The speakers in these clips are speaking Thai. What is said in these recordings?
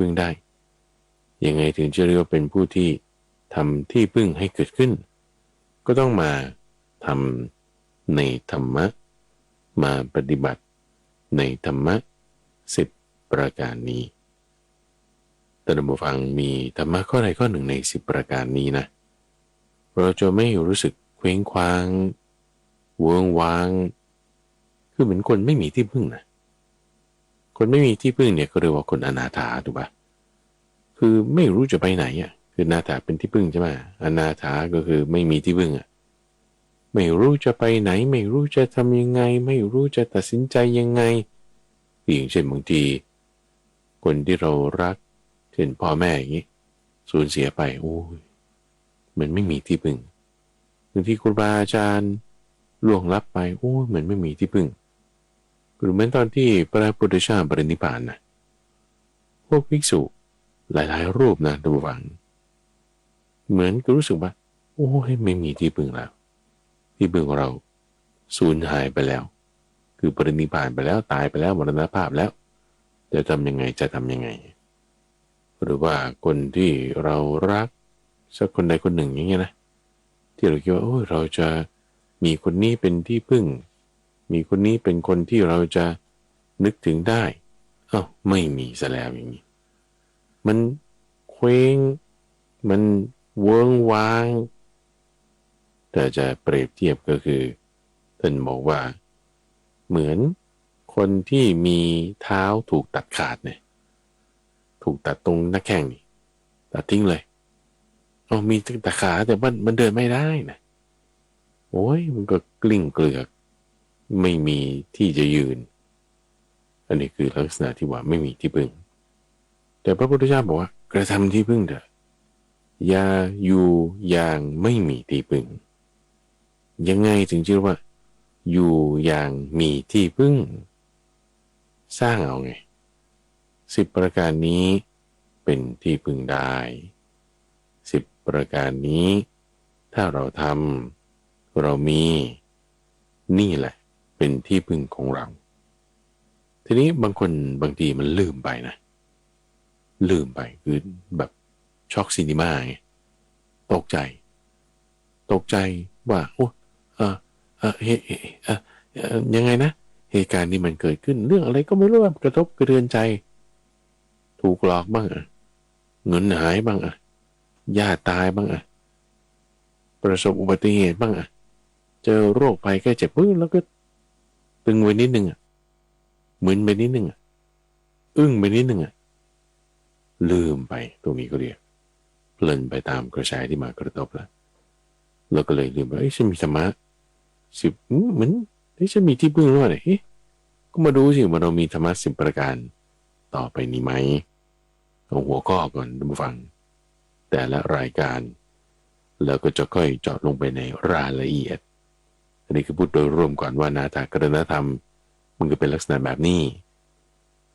พึ่งได้ยังไงถึงจะเรียกว่าเป็นผู้ที่ทำที่พึ่งให้เกิดขึ้นก็ต้องมาทำในธรรมะมาปฏิบัติในธรรมะ10ประการนี้ท่านผู้ฟังมีธรรมะข้อใดข้อหนึ่งใน10ประการนี้นะเราจะไม่รู้สึกเคว้งคว้างเวิ้งว้างคือเหมือนคนไม่มีที่พึ่งนะคนไม่มีที่พึ่งเนี่ยก็เรียกว่าคนอนาถาถูกปะคือไม่รู้จะไปไหนอ่ะคือนาถาเป็นที่พึ่งใช่ไหมอนาถาก็คือไม่มีที่พึ่งอ่ะไม่รู้จะไปไหนไม่รู้จะทำยังไงไม่รู้จะตัดสินใจยังไงอย่างเช่นบางทีคนที่เรารักเช่นพ่อแม่อย่างนี้สูญเสียไปโอ้ยมันไม่มีที่พึ่งบางทีครูบาอาจารย์ล่วงลับไปโอ้ยมันไม่มีที่พึ่งหรือเหมือนตอนที่พระพุทธเจ้าปรินิพพานนะพวกภิกษุหลายๆรูปนะท่านผู้ฟังเหมือนก็รู้สึกว่าโอ้ยไม่มีที่พึ่งแล้วที่พึ่งของเราสูญหายไปแล้วคือปรินิพพานไปแล้วตายไปแล้วมรณภาพแล้วจะทำยังไงจะทำยังไงหรือว่าคนที่เรารักสักคนใดคนหนึ่งอย่างเงี้ยนะที่เราคิดว่าโอ้ยเราจะมีคนนี้เป็นที่พึ่งมีคนนี้เป็นคนที่เราจะนึกถึงได้อ้าวไม่มีซะแล้วอย่างนี้มันเคว้งมันเวิ้งว้างแต่จะเปรียบเทียบก็คือท่านบอกว่าเหมือนคนที่มีเท้าถูกตัดขาดเนี่ยถูกตัดตรงหน้าแข้งนี่ตัดทิ้งเลยเอามีแต่ขาแต่มันเดินไม่ได้นะโอ้ยมันก็กลิ้งเกลือกไม่มีที่จะยืนอันนี้คือลักษณะที่ว่าไม่มีที่พึ่งแต่พระพุทธเจ้าบอกว่ากระทำที่พึ่งเถอะอย่าอยู่อย่างไม่มีที่พึ่งยังไงถึงจะว่าอยู่อย่างมีที่พึ่งสร้างเอาไง10ประการนี้เป็นที่พึ่งได้10ประการนี้ถ้าเราทำเรามีนี่แหละเป็นที่พึ่งของเราทีนี้บางคนบางทีมันลืมไปนะลืมไปคือแบบช็อกซินิม่าไงตกใจว่าโอ้ยังไงนะเหตุการณ์นี้มันเกิดขึ้นเรื่องอะไรก็ไม่รู้ว่ากระทบกระเทือนใจถูกหลอกบ้างอ่ะเงินหายบ้างอ่ะญาติตายบ้างอ่ะประสบอุบัติเหตุบ้างอ่ะเจอโรคภัยแค่เจ็บปึ๊บแล้วก็ตึงไว้นิดนึงอ่ะมึนไปนิดนึงอ่ะอึ้งไปนิดนึงอ่ะลืมไปตรงนี้ก็เรียกเพลินไปตามกระแสที่มากระทบแล้วก็เลยลืมไปฉันมีธรรมะ10เหมือนฉันมีที่พึ่งแล้วเนี่ยก็มาดูสิว่าเรามีธรรมะ10ประการต่อไปนี้ไหมเอาหัวข้อก่อนดูฟังแต่ละรายการแล้วก็จะค่อยเจาะลงไปในรายละเอียดอันนี้คือพูดโดยรวมก่อนว่านาถกรณธรรมมันก็เป็นลักษณะแบบนี้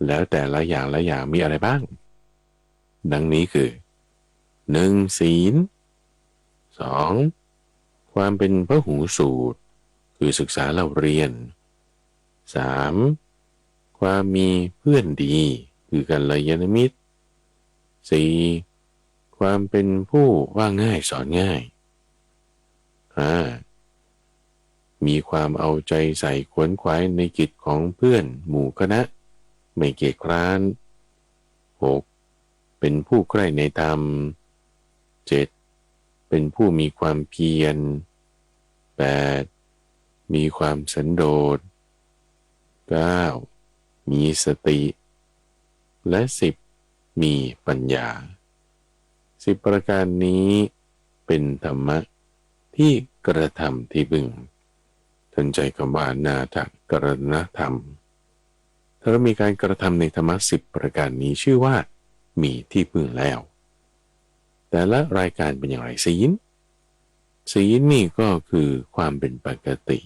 แล้วแต่ละอย่างมีอะไรบ้างดังนี้คือ1ศีล2ความเป็นพหูสูตรคือศึกษาเล่าเรียน3ความมีเพื่อนดีคือกัลยาณมิตร4ความเป็นผู้ว่าง่ายสอนง่าย5มีความเอาใจใส่ขวนขวายในกิจของเพื่อนหมู่คณะไม่เกียจคร้าน6เป็นผู้ใคร่ในธรรม7เป็นผู้มีความเพียร8มีความสันโดษ9มีสติและ10มีปัญญา10ประการนี้เป็นธรรมะที่กระทำที่พึงสนใจคำว่านาถกรณธรรมถ้าเรามีการกระทำในธรรมะ10ประการนี้ชื่อว่ามีที่พึงแล้วแต่ละรายการเป็นอย่างไรศีลนี่ก็คือความเป็นปกติ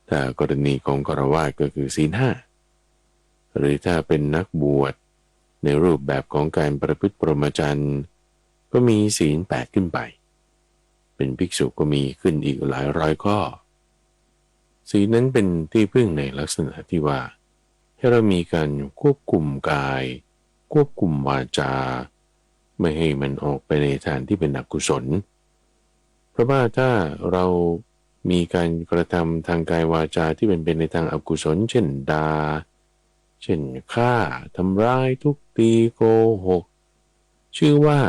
ถ้ากรณีของฆราวาสก็คือศีล5หรือถ้าเป็นนักบวชในรูปแบบของการประพฤติพรหมจรรย์ก็มีศีล8ขึ้นไปเป็นภิกษุก็มีขึ้นอีกหลายร้อยข้อศีลนั้นเป็นที่พึ่งในลักษณะที่ว่าให้เรามีการควบคุมกาย ควบคุมวาจาไม่ให้มันออกไปในทางที่เป็นอกุศลเพราะว่าถ้าเรามีการกระทำทางกายวาจาที่เป็นไปในทางอกุศลเช่นด่าเช่นฆ่าทำร้ายทุบตีโกหกชื่อว่า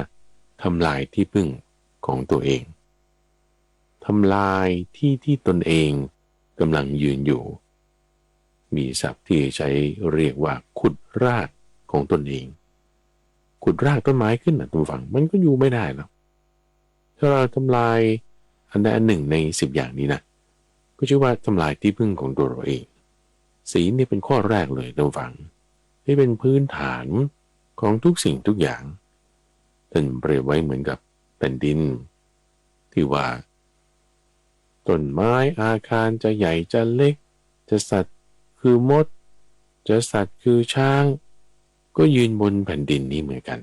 ทำลายที่พึ่งของตัวเองทำลายที่ตนเองกำลังยืนอยู่มีศัพท์ที่ใช้เรียกว่าขุดรากของตนเองขุดรากต้นไม้ขึ้นนะทุกฝั่งมันก็อยู่ไม่ได้หรอกถ้าเราทำลายอันใดอันหนึ่งใน10อย่างนี้นะก็ชื่อว่าทำลายที่พึ่งของตัวเราเองศีลนี่เป็นข้อแรกเลยทุกฝั่งที่เป็นพื้นฐานของทุกสิ่งทุกอย่างท่านเปรียบไว้เหมือนกับแผ่นดินที่ว่าต้นไม้อาคารจะใหญ่จะเล็กจะสัตว์คือมดจะสัตว์คือช้างก็ยืนบนแผ่นดินนี้เหมือนกัน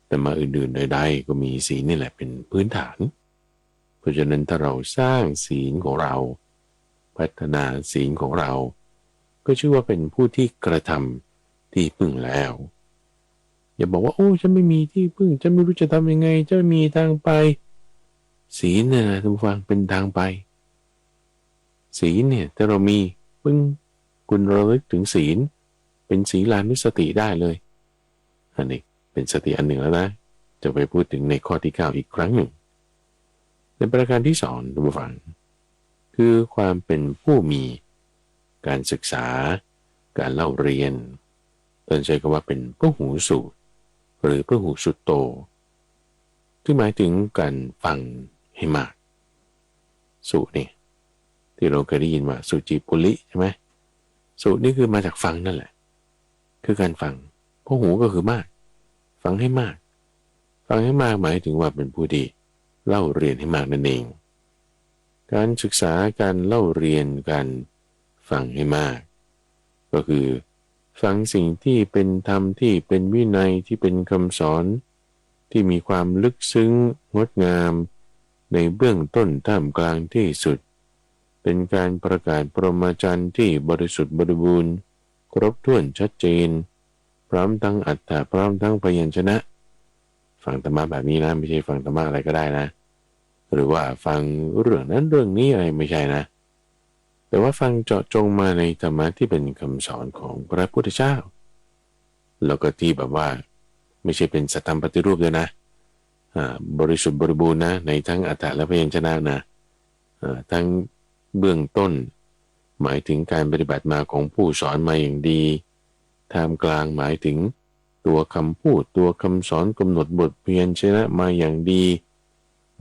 แต่มาอื่นๆใดๆก็มีศีลนี่แหละเป็นพื้นฐานเพราะฉะนั้นถ้าเราสร้างศีลของเราพัฒนาศีลของเราก็ชื่อว่าเป็นผู้ที่กระทำที่พึ่งแล้วอย่าบอกว่าโอ้ฉันไม่มีที่พึ่งฉันไม่รู้จะทำยังไงจะมีทางไปศีลเนี่ยนะทุกฟังเป็นทางไปศีลเนี่ยถ้าเรามีปึ้งคุณระลึกถึงศีลเป็นศีลานุสติได้เลยอันนี้เป็นสติอันหนึ่งแล้วนะจะไปพูดถึงในข้อที่9อีกครั้งหนึ่งในประการที่2ทุกฟังคือความเป็นผู้มีการศึกษาการเล่าเรียนต้นใช้คำว่าเป็นพหูสูตรหรือพหูสุตโตที่หมายถึงการฟังให้มากสุนี่ที่เราเคยได้ยินว่าสุจิปุริใช่ไหมสุนี่คือมาจากฟังนั่นแหละคือการฟังพหูก็คือมากฟังให้มากฟังให้มากหมายถึงว่าเป็นผู้ที่เล่าเรียนให้มากนั่นเองการศึกษาการเล่าเรียนการฟังให้มากก็คือฟังสิ่งที่เป็นธรรมที่เป็นวินัยที่เป็นคำสอนที่มีความลึกซึ้งงดงามในเบื้องต้นท่ามกลางที่สุดเป็นการประกาศปรมาจารย์ที่บริสุทธิ์บริบูรณ์ครบถ้วนชัดเจนพร้อมทั้งอัตถะพร้อมทั้งพยัญชนะฟังธรรมะแบบนี้นะไม่ใช่ฟังธรรมะอะไรก็ได้นะหรือว่าฟังเรื่องนั้นเรื่องนี้อะไรไม่ใช่นะแต่ว่าฟังเจาะจงมาในธรรมะที่เป็นคำสอนของพระพุทธเจ้าแล้วก็ที่แบบว่าไม่ใช่เป็นสัตตรรมปฏิรูปด้วยนะบริสุทธิ์บริบูรณ์นะในทั้งอัตถะและพยัญชนะนะทั้งเบื้องต้นหมายถึงการปฏิบัติมาของผู้สอนมาอย่างดีท่ามกลางหมายถึงตัวคำพูดตัวคำสอนกำหนดบทพยัญชนะมาอย่างดี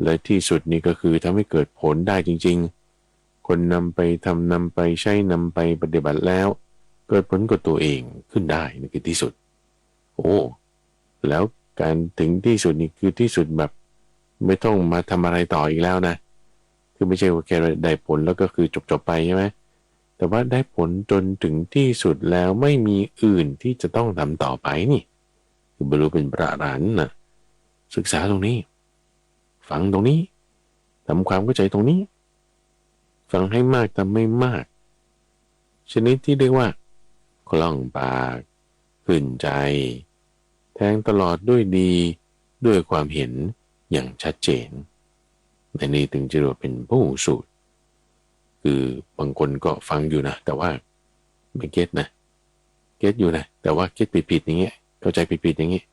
และที่สุดนี่ก็คือทำให้เกิดผลได้จริงๆคนนำไปทำนำไปใช้นำไปปฏิบัติแล้วเกิดผลกับตัวเองขึ้นได้นี่คือที่สุดโอ้แล้วการถึงที่สุดนี่คือที่สุดแบบไม่ต้องมาทำอะไรต่ออีกแล้วนะคือไม่ใช่ว่าแค่ได้ผลแล้วก็คือจบไปใช่ไหมแต่ว่าได้ผลจนถึงที่สุดแล้วไม่มีอื่นที่จะต้องทำต่อไปนี่คือบรรลุเป็นพระอรหันต์นะศึกษาตรงนี้ฟังตรงนี้ทำความเข้าใจตรงนี้ฟังให้มากทำไม่มากชนิดที่เรียกว่าคล่องปากขึ้นใจแทงตลอดด้วยดีด้วยความเห็นอย่างชัดเจนในนี้ถึงจะเรียกว่าเป็นพหูสูตรคือบางคนก็ฟังอยู่นะแต่ว่าไม่เก็ตนะเก็ตอยู่นะแต่ว่าเก็ตผิดๆอย่างเงี้ยเข้าใจผิดๆอย่างเงี้ย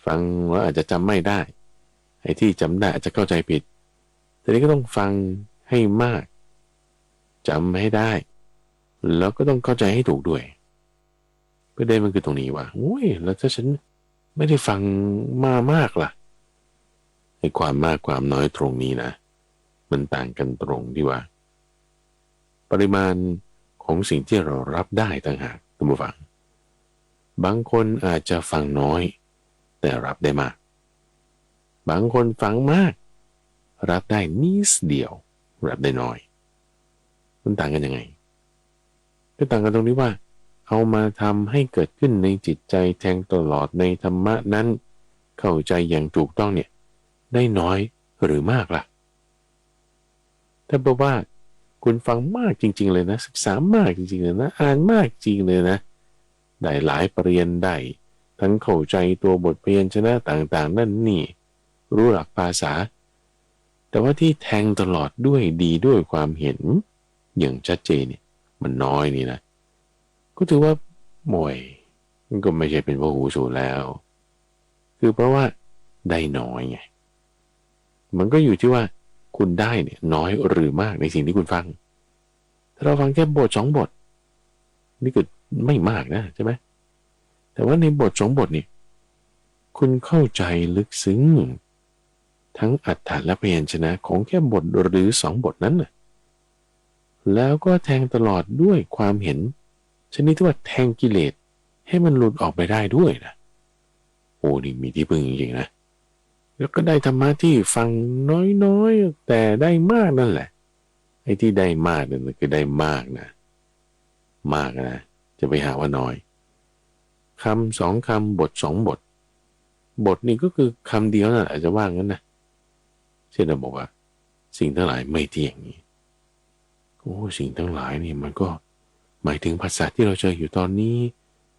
ฟังแล้วอาจจะจำไม่ได้ไอ้ที่จำได้อาจจะเข้าใจผิดแต่นี้ก็ต้องฟังให้มากจำให้ได้แล้วก็ต้องเข้าใจให้ถูกด้วยประเด็นมันคือตรงนี้ว่าโอ้ยแล้วถ้าฉันไม่ได้ฟังมากล่ะไอ้ความมากความน้อยตรงนี้นะมันต่างกันตรงที่ว่าปริมาณของสิ่งที่เรารับได้ต่างหากท่านผู้ฟังบางคนอาจจะฟังน้อยแต่รับได้มากบางคนฟังมากรับได้นิดเดียวรับได้น้อยมันต่างกันยังไงก็ต่างกันตรงที่ว่าเอามาทำให้เกิดขึ้นในจิตใจแทงตลอดในธรรมะนั้นเข้าใจอย่างถูกต้องเนี่ยได้น้อยหรือมากล่ะถ้าบอกว่าคุณฟังมากจริงๆเลยนะศึกษามากจริงๆเลยนะอ่านมากจริงเลยนะได้หลายปริญญาได้ ทั้งเข้าใจตัวบทพยัญชนะต่างๆนั่นนี่รู้หลักภาษาแต่ว่าที่แทงตลอดด้วยดีด้วยความเห็นอย่างชัดเจนเนี่ยมันน้อยนี่นะก็ถือว่าหม่วยมันก็ไม่ใช่เป็นพหูสูตรแล้วคือเพราะว่าได้น้อยไงมันก็อยู่ที่ว่าคุณได้เนี่ยน้อยหรือมากในสิ่งที่คุณฟังถ้าเราฟังแค่บท2 บทนี่ก็ไม่มากนะใช่ไหมแต่ว่าในบท2 บทนี่คุณเข้าใจลึกซึ้งทั้งอรรถะและพยัญชนะของแค่บทหรือ2 บทนั้นน่ะแล้วก็แทงตลอดด้วยความเห็นชนิดที่ว่าแทงกิเลสให้มันหลุดออกไปได้ด้วยนะโอ้นี่มีที่พึ่งจริงๆนะแล้วก็ได้ธรรมะที่ฟังน้อยๆแต่ได้มากนั่นแหละไอ้ที่ได้มากนั่นคือได้มากนะมากนะจะไปหาว่าน้อยคำ2 คำบท2 บทบทนี้ก็คือคำเดียวนั่นอาจจะว่างั้นนะเช่นเราบอกว่าสิ่งทั้งหลายไม่เที่ยงนี้โอ้สิ่งทั้งหลายนี่มันก็หมายถึงภาษาที่เราเจออยู่ตอนนี้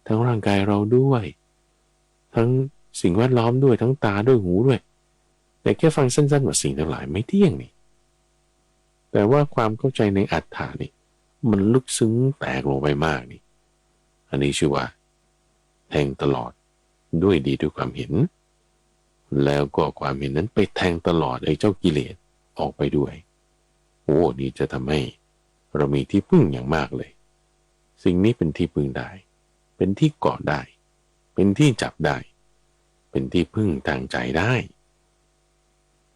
ทั้งร่างกายเราด้วยทั้งสิ่งแวดล้อมด้วยทั้งตาด้วยหูด้วยแต่แค่ฟังสั้นๆว่าสิ่งทั้งหลายไม่เที่ยงนี่แต่ว่าความเข้าใจในอัตถานี่มันลึกซึ้งแตกลงไปมากนี่อันนี้ชื่อว่าแทงตลอดด้วยดีด้วยความเห็นแล้วก็ความเห็นนั้นไปแทงตลอดไอ้เจ้ากิเลสออกไปด้วยโอ้นี่จะทำให้เรามีที่พึ่งอย่างมากเลยสิ่งนี้เป็นที่พึ่งได้เป็นที่เกาะได้เป็นที่จับได้เป็นที่พึ่งทางใจได้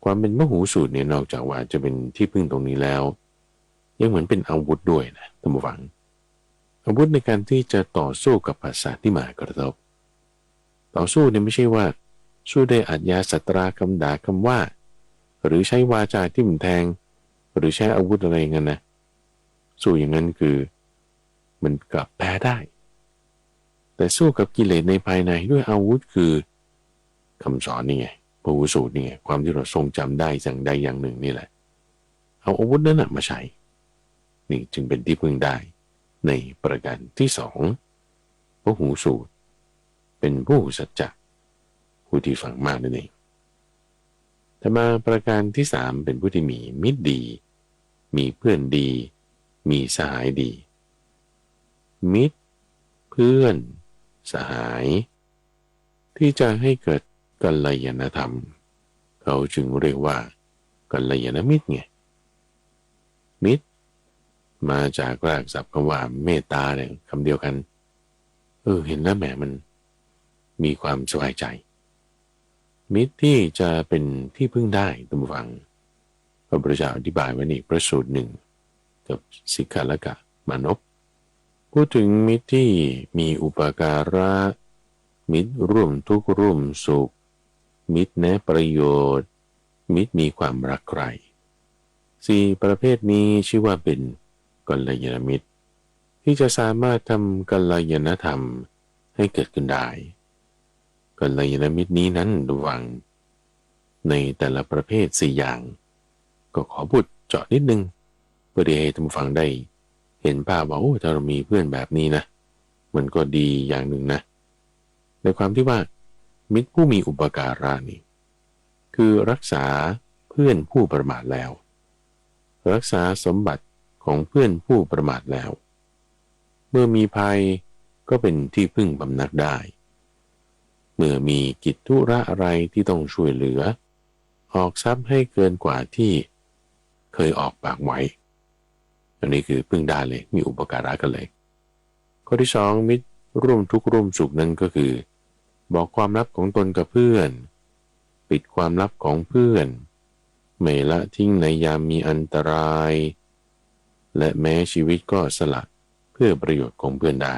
ความเป็นมหูสูตรเนี่ยนอกจากว่าจะเป็นที่พึ่งตรงนี้แล้วยังเหมือนเป็นอาวุธด้วยนะท่านผู้ฟังอาวุธในการที่จะต่อสู้กับภาษาที่มากระทบต่อสู้เนี่ยไม่ใช่ว่าสู้ได้อัจฉริสัตราคำด่าคำว่าหรือใช้วาจาที่มันแทงหรือใช้อาวุธอะไรเงี้ยนะสู้อย่างนั้นคือมันกลับแพ้ได้แต่สู้กับกิเลสในภายในด้วยอาวุธคือคำสอนนี่ไงพหูสูตรนี่ไงความที่เราทรงจำได้สิ่งใดอย่างหนึ่งนี่แหละเอาอาวุธนั้นนะมาใช้นี่จึงเป็นที่พึ่งได้ในประการที่2พหูสูตรเป็นผู้สัจจะผู้ที่ฟังมากนั่นเองแต่มาประการที่3เป็นผู้ที่มีมิตรดีมีเพื่อนดีมีสหายดีมิตรเพื่อนสหายที่จะให้เกิดกัลยาณธรรมเขาจึงเรียกว่ากัลยาณมิตรไงมิตรมาจากรากศัพท์คำว่าเมตตาเนี่ยคำเดียวกันเห็นแล้วแหมมันมีความสบายใจมิตรที่จะเป็นที่พึ่งได้ตามฟังพระพุทธเจ้าอธิบายไว้ในพระสูตร1กับสิกขละกะมานพพูดถึงมิตรที่มีอุปการะมิตรร่วมทุกข์ร่วมสุขมิตรแนะประโยชน์มิตรมีความรักใคร่4ประเภทนี้ชื่อว่าเป็นกัลยาณมิตรที่จะสามารถทำกัลยาณธรรมให้เกิดขึ้นได้กัลยาณมิตรนี้นั้นระวังในแต่ละประเภท4อย่างก็ขอพูดเจาะนิดนึงเพื่อให้ท่านผู้ฟังได้เห็นภาพว่าถ้าเรามีเพื่อนแบบนี้นะมันก็ดีอย่างหนึ่งนะในความที่ว่ามิตรผู้มีอุปการะนี่คือรักษาเพื่อนผู้ประมาทแล้วรักษาสมบัติของเพื่อนผู้ประมาทแล้วเมื่อมีภัยก็เป็นที่พึ่งบำนักได้เมื่อมีกิจธุระอะไรที่ต้องช่วยเหลือออกทรัพย์ให้เกินกว่าที่เคยออกปากไว้อันนี้คือพึ่งได้เลยมีอุปการะกันเลยข้อที่2มิตรร่วมทุกข์ร่วมสุขนั้นก็คือบอกความลับของตนกับเพื่อนปิดความลับของเพื่อนไม่ละทิ้งในยามมีอันตรายและแม้ชีวิตก็สละเพื่อประโยชน์ของเพื่อนได้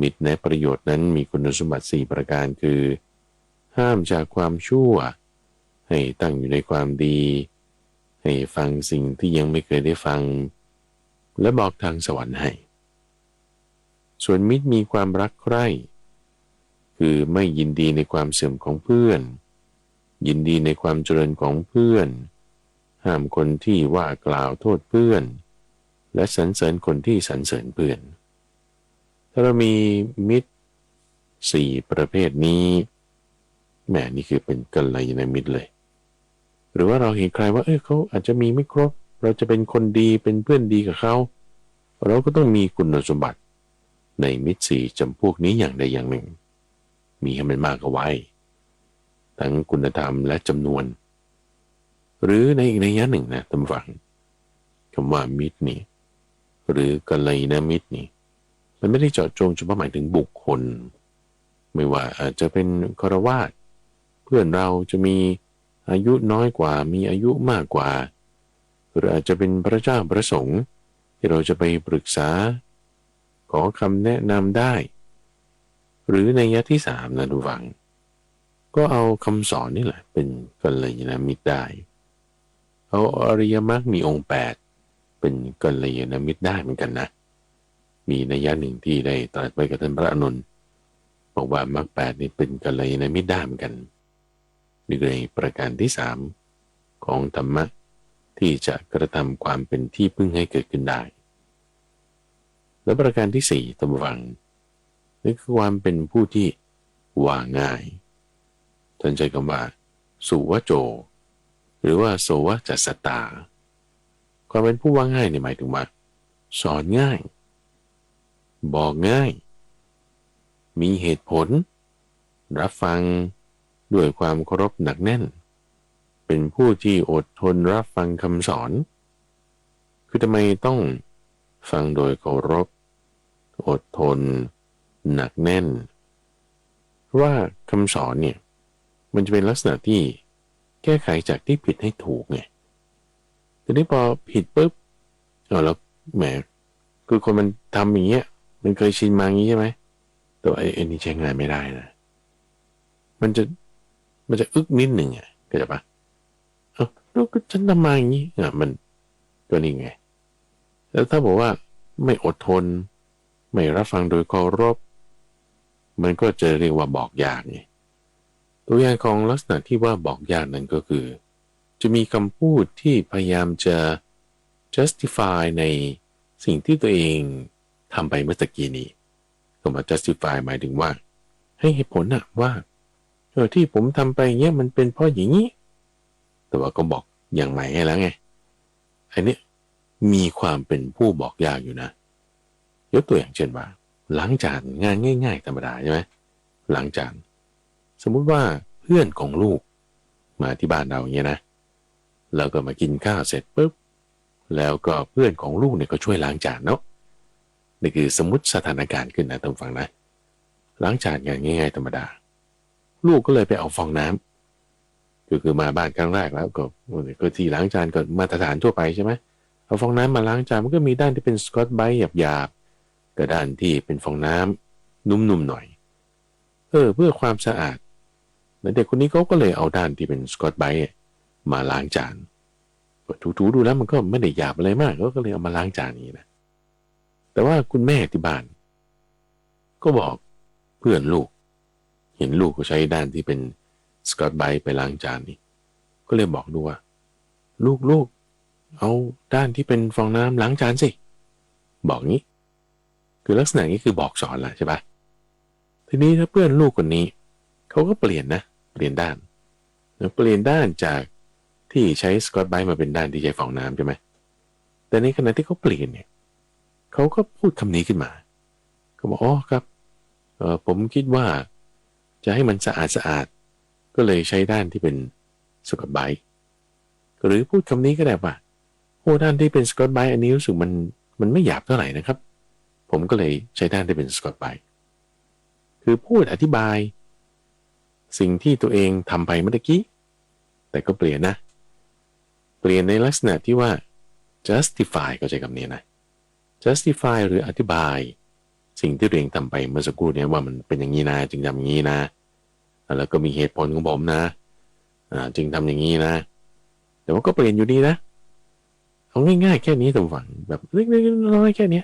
มิตรในประโยชน์นั้นมีคุณสมบัติ4ประการคือห้ามจากความชั่วให้ตั้งอยู่ในความดีให้ฟังสิ่งที่ยังไม่เคยได้ฟังและบอกทางสวรรค์ให้ส่วนมิตรมีความรักใคร่คือไม่ยินดีในความเสื่อมของเพื่อนยินดีในความเจริญของเพื่อนห้ามคนที่ว่ากล่าวโทษเพื่อนและสรรเสริญคนที่สรรเสริญเพื่อนถ้าเรามีมิตร 4ประเภทนี้แหมนี่คือเป็นกัลยาณมิตรเลยหรือว่าเราเห็นใครว่าเขาอาจจะมีไม่ครบเราจะเป็นคนดีเป็นเพื่อนดีกับเขาเราก็ต้องมีคุณสมบัติในมิตรสี่จำพวกนี้อย่างใดอย่างหนึ่งมีให้มันมากเอาไว้ทั้งคุณธรรมและจำนวนหรือในอีกนัยยะหนึ่งนะท่านฟังคำว่ามิตรนี่หรือกัลยาณมิตรนี่มันไม่ได้เจาะจงเฉพาะหมายถึงบุคคลไม่ว่าอาจจะเป็นฆราวาสเพื่อนเราจะมีอายุน้อยกว่ามีอายุมากกว่าหรืออาจจะเป็นพระเจ้าพระสงฆ์ที่เราจะไปปรึกษาขอคำแนะนำได้หรือในยะที่สามนะดูฟังก็เอาคำสอนนี่แหละเป็นกัลยาณมิตรได้เอาอริยมรรคมีองค์8เป็นกัลยาณมิตรได้เหมือนกันนะมีนัยยะหนึ่งที่ได้ตรัสไว้กับท่านพระอานนท์บอกว่ามรรค8นี่เป็นกัลยาณมิตรได้เหมือนกันนี่คือประการที่3ของธรรมะที่จะกระทำความเป็นที่พึ่งให้เกิดขึ้นได้และประการที่4ตำวังนี่คือความเป็นผู้ที่ว่าง่ายท่านใช้คำว่าสุวโจหรือว่าโสวจัสสตาความเป็นผู้ว่าง่ายเนี่ยหมายถึงว่าสอนง่ายบอกง่ายมีเหตุผลรับฟังด้วยความเคารพหนักแน่นเป็นผู้ที่อดทนรับฟังคำสอนคือทำไมต้องฟังโดยเคารพอดทนหนักแน่นเพราะว่าคำสอนเนี่ยมันจะเป็นลักษณะที่แก้ไขจากที่ผิดให้ถูกไงทีนี้พอผิดปุ๊บแล้วแหมคือคนมันทำอย่างเงี้ยมันเคยชินมาอย่างนี้ใช่ไหมแต่ไอ้นี่ใช้งานไม่ได้นะมันจะอึกนิดหนึ่งเข้าใจปะแล้วก็ฉันทำมาอย่างนี้มันก็นี่ไงแล้วถ้าบอกว่าไม่อดทนไม่รับฟังโดยเคารพมันก็จะเรียกว่าบอกยากไงตัวอย่างของลักษณะที่ว่าบอกยากนั้นก็คือจะมีคำพูดที่พยายามจะ justify ในสิ่งที่ตัวเองทำไปเมื่อตะกี้นี้คำว่า justify หมายถึงว่าให้เหตุผลว่าที่ผมทำไปเงี้ยมันเป็นเพราะอย่างนี้แต่ว่าก็บอกอย่างใหม่ให้แล้วไงอันนี้มีความเป็นผู้บอกยากอยู่นะยกตัวอย่างเช่นว่าล้างจานงานง่ายๆธรรมดาใช่ไหมล้างจานสมมุติว่าเพื่อนของลูกมาที่บ้านเราอย่างเงี้ยนะแล้วก็มากินข้าวเสร็จปุ๊บแล้วก็เพื่อนของลูกเนี่ยก็ช่วยล้างจานเนาะนี่คือสมมติสถานการณ์ขึ้นนะท่านฟังนะล้างจานงานง่ายๆธรรมดาลูกก็เลยไปเอาฟองน้ำคือมาบ้านครั้งแรกแล้วก็ที่ล้างจานก็มาตรฐานทั่วไปใช่ไหมเอาฟองน้ำมาล้างจานมันก็มีด้านที่เป็นสกอตไบรท์หยาบๆกับด้านที่เป็นฟองน้ำนุ่มๆหน่อยเพื่อความสะอาดแล้วเด็กคนนี้เขาก็เลยเอาด้านที่เป็นสกอตไบรท์มาล้างจานถูๆดูแล้วมันก็ไม่ได้หยาบอะไรมากก็เลยเอามาล้างจานนี้นะแต่ว่าคุณแม่ที่บ้านก็บอกเพื่อนลูกเห็นลูกก็ใช้ด้านที่เป็นสกอตไบรท์ไปล้างจานนี่ก็เลยบอกดูว่าลูกเอาด้านที่เป็นฟองน้ำล้างจานสิบอกงี้คือลักษณะนี้คือบอกสอนแหละใช่ปะทีนี้ถ้าเพื่อนลูกคนนี้เขาก็เปลี่ยนด้านเปลี่ยนด้านจากที่ใช้สกอตไบรท์มาเป็นด้านที่ใช้ฟองน้ำใช่ไหมแต่ในขณะที่เขาเปลี่ยนเนี่ยเขาก็พูดคำนี้ขึ้นมาเขาบอกอ๋อครับผมคิดว่าจะให้มันสะอาดก็เลยใช้ด้านที่เป็นสกอตไบรท์หรือพูดคำนี้ก็ได้ว่าโอ้ด้านที่เป็นสกอตไบรท์อันนี้รู้สึกมันไม่หยาบเท่าไหร่นะครับผมก็เลยใช้ด้านที่เป็นสกอตไบรท์คือพูดอธิบายสิ่งที่ตัวเองทำไปเมื่อกี้แต่ก็เปลี่ยนในลักษณะที่ว่า justify ก็ใช้คำนี้นะ justify หรืออธิบายสิ่งที่ตัวเองทำไปเมื่อสักครู่นี้ว่ามันเป็นอย่างนี้นะจึงทำอย่างนี้นะแล้วก็มีเหตุผลของผมนะจึงทำอย่างนี้นะแต่ว่าก็เปลี่ยนอยู่ดีนะเอาง่ายๆแค่นี้ตรงฝั่งแบบเล็กๆน้อยๆแค่นี้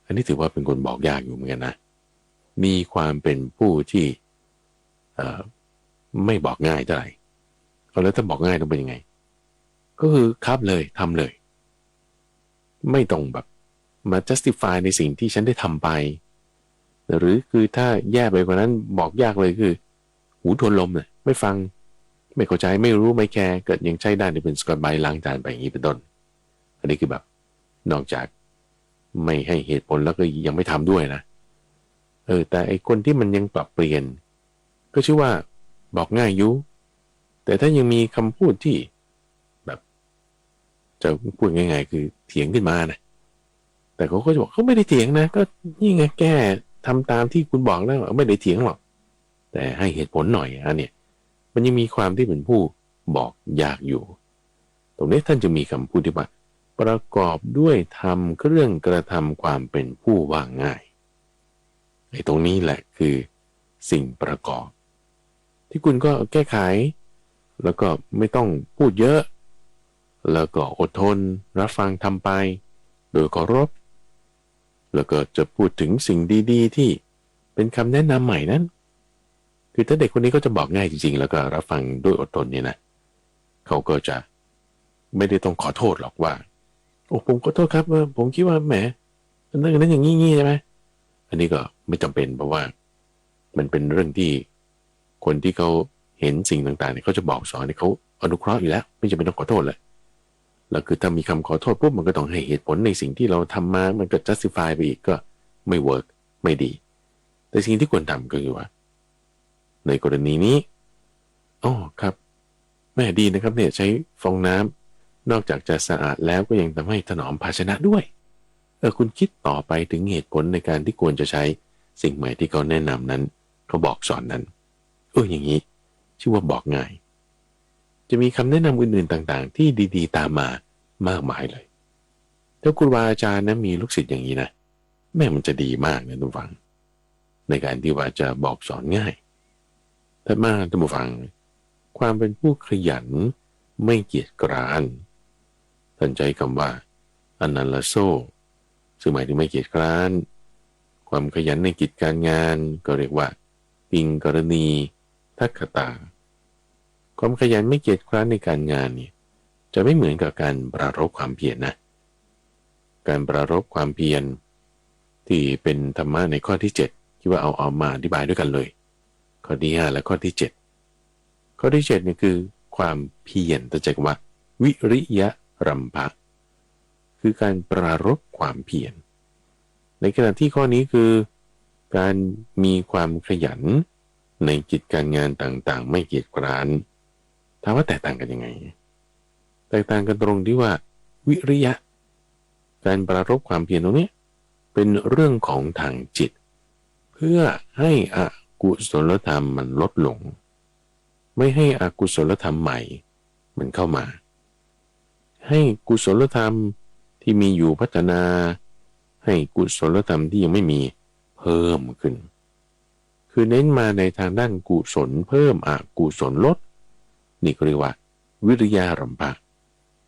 อันนี้ถือว่าเป็นคนบอกยากอยู่เหมือนกันนะมีความเป็นผู้ที่ไม่บอกง่ายเท่าไหร่แล้วถ้าบอกง่ายต้องเป็นยังไงก็คือครับเลยทำเลยไม่ต้องแบบมา justify ในสิ่งที่ฉันได้ทำไป หรือคือถ้าแย่ไปกว่านั้นบอกยากเลยคือหูทวนลมเนี่ยไม่ฟังไม่เข้าใจไม่รู้ไม่แคร์เกิดยังใช้ได้เป็นสกอตไบรท์ล้างจานไปอย่างนี้เป็นต้นอันนี้คือแบบนอกจากไม่ให้เหตุผลแล้วก็ยังไม่ทำด้วยนะแต่ไอคนที่มันยังปรับเปลี่ยนก็ชื่อว่าบอกง่ายอยู่แต่ถ้ายังมีคำพูดที่แบบจะพูดง่ายๆคือเถียงขึ้นมานะแต่เขาก็จะบอกเขาไม่ได้เถียงนะก็นี่ไงแก้ทำตามที่คุณบอกแล้วไม่ได้เถียงหรอกแต่ให้เหตุผลหน่อยอันเนี้ยมันยังมีความที่เป็นผู้บอกยากอยู่ตรงนี้ท่านจะมีคำพูดที่ว่าประกอบด้วยทำเครื่องกระทำความเป็นผู้ว่าง่ายไอ้ตรงนี้แหละคือสิ่งประกอบที่คุณก็แก้ไขแล้วก็ไม่ต้องพูดเยอะแล้วก็อดทนรับฟังทำไปโดยเคารพแล้วก็จะพูดถึงสิ่งดีๆที่เป็นคำแนะนำใหม่นั้นคือถ้าเด็กคนนี้ก็จะบอกง่ายจริงๆแล้วก็รับฟังด้วยอดทนเนี่ยนะเขาก็จะไม่ได้ต้องขอโทษหรอกว่าโอ้ผมขอโทษครับว่าผมคิดว่าแหมนั้นอย่างงี้ใช่ไหมอันนี้ก็ไม่จำเป็นเพราะว่ามันเป็นเรื่องที่คนที่เขาเห็นสิ่งต่างๆเนี่ยเขาจะบอกสอนเนี่ยเขาอนุเคราะห์อยู่แล้วไม่จำเป็นต้องขอโทษเลยแล้วคือถ้ามีคำขอโทษปุ๊บมันก็ต้องให้เหตุผลในสิ่งที่เราทำมามันก็ justify ไปอีกก็ไม่เวิร์กไม่ดีแต่สิ่งที่ควรทำก็คือว่าในกรณีนี้อ๋อครับแม่ดีนะครับเนี่ยใช้ฟองน้ำนอกจากจะสะอาดแล้วก็ยังทำให้ถนอมภาชนะด้วยคุณคิดต่อไปถึงเหตุผลในการที่ควรจะใช้สิ่งใหม่ที่เขาแนะนำนั้นเขาบอกสอนนั้นอย่างนี้ชื่อว่าบอกง่ายจะมีคำแนะนำอื่นๆต่างๆที่ดีๆตามมามากมายเลยถ้าครูบาอาจารย์นะมีลูกศิษย์อย่างนี้นะแม่มันจะดีมากนะทุกฝังในการที่ว่าจะบอกสอนง่ายถ้ามาทุกฝังความเป็นผู้ขยันไม่เกียจคร้านท่านใจคำว่าอนันลโซซึ่งหมายถึงไม่เกียจคร้านความขยันในกิจการงานก็เรียกว่าปิงกรณีทักขตาความขยันไม่เกียจคร้านในการงานเนี่ยจะไม่เหมือนกับการปรารภความเพียรนะการปรารภความเพียรที่เป็นธรรมะในข้อที่7ที่ว่าเอามาอธิบายด้วยกันเลยข้อที่5และข้อที่7ข้อที่7เนี่ยคือความเพียรแต่ใจว่าวิริยะรัมภะคือการปรารภความเพียรในขณะที่ข้อนี้คือการมีความขยันในกิจการงานต่างๆไม่เกียจคร้านถามว่าแตกต่างกันยังไงแตกต่างกันตรงที่ว่าวิริยะการปรารภความเพียรตรงนี้เป็นเรื่องของทางจิตเพื่อให้อกุศลธรรมมันลดลงไม่ให้อกุศลธรรมใหม่มันเข้ามาให้กุศลธรรมที่มีอยู่พัฒนาให้กุศลธรรมที่ยังไม่มีเพิ่มขึ้นคือเน้นมาในทางด้านกุศลเพิ่มอกุศลลดนี่ก็เรียกว่าวิริยะรัมภะ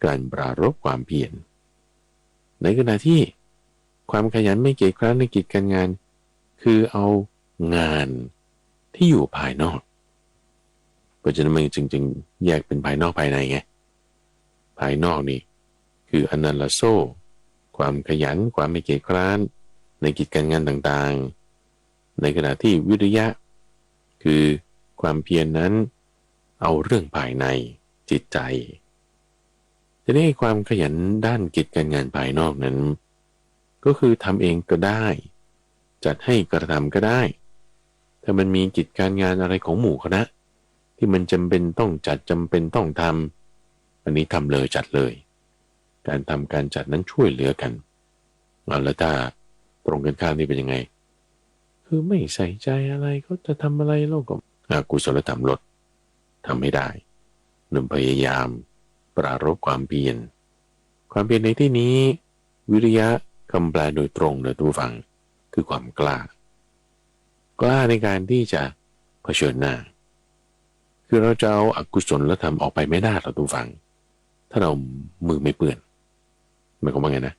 การปรารภความเพียรในขณะที่ความขยันไม่เกียจคร้านในกิจการงานคือเอางานที่อยู่ภายนอกเพราะฉะนั้นมันจึงแยกเป็นภายนอกภายในไงภายนอกนี่คืออนันลโซความขยันความไม่เกียจคร้านในกิจการงานต่างๆในขณะที่วิริยะคือความเพียรนั้นเอาเรื่องภายในจิตใจจะได้ความขยันด้านกิจการงานภายนอกนั้นก็คือทำเองก็ได้จัดให้กระทำก็ได้ถ้ามันมีกิจการงานอะไรของหมู่คณะที่มันจำเป็นต้องจัดจำเป็นต้องทำอันนี้ทำเลยจัดเลยการทำการจัดนั้นช่วยเหลือกันแล้วถ้าตรงกันข้ามนี่เป็นยังไงคือไม่ใส่ใจอะไรก็จะทำอะไรโลกก็กุศลธรรมลดทำไม่ได้หนุ่มพยายามปรารภความเพียรความเพียรในที่นี้วิริยะคำแปลโดยตรงเลยทุกฝังคือความกล้ากล้าในการที่จะเผชิญหน้าคือเราจะเอาอกุศลธรรมออกไปไม่ได้เราทุกฝังถ้าเรามือไม่เปื้อนหมายความว่าไงนะ